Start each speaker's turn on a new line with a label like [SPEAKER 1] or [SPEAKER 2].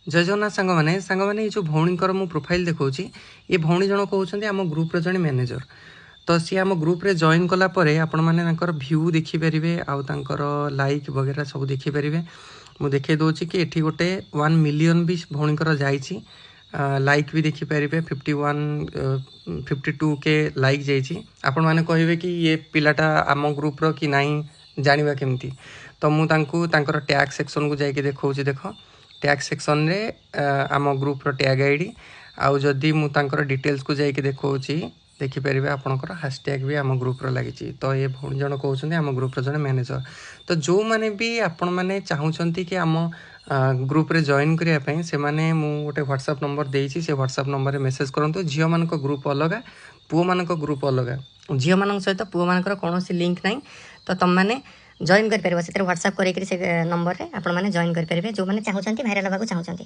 [SPEAKER 1] जय जगन्नाथ सांग मैंने ये जो भौणीकर मु प्रोफाइल देखौछि ये भौणी जण कहउछन्ती आम ग्रुप रे जणे मैनेजर तो सी आम ग्रुप रे जॉइन कला परे आपण माने तांकर व्यू देखि परिबे आउ तांकर लाइक वगैरह सब देखि परिबे मु देखे दोछि कि एठी गोटे 1 मिलियन भी भौणीकर जाईछि लाइक भी देखि परिबे 51 52 के लाइक जाईछि आपण माने कहिबे कि ये पिलाटा आम ग्रुप रो कि नाही जानिबा केमती तो मु तांको तांकर टैग सेक्शन को जाई के देखौछि देखो टैग सेक्शन रे आम ग्रुप रो टैग आईडी आउ जदि मु तांकर डिटेल्स को जाई के देखौछि देखि परिबे आपनकर हैशटैग भी आम ग्रुप रो लागिछि तो ये भौणी जण कहउछन्ती आम ग्रुप रो जण मैनेजर तो जो माने भी आपण माने चाहुछन्ती कि आम ग्रुप रे जॉइन करिया पई से माने मु गोटे व्हाट्सएप नंबर देइछि से व्हाट्सएप नंबर रे मेसेज करंतु झियो मानको ग्रुप अलगा पुओ मानको ग्रुप अलगा
[SPEAKER 2] झील मान सहित पुओ मानकर कौन लिंक ना तो तुम मैंने जॉइन कर व्हाट्सएप कर नंबर में आपण मैंने जॉइन करेंगे जो मैंने चाहते भाइराल होगा चाहते।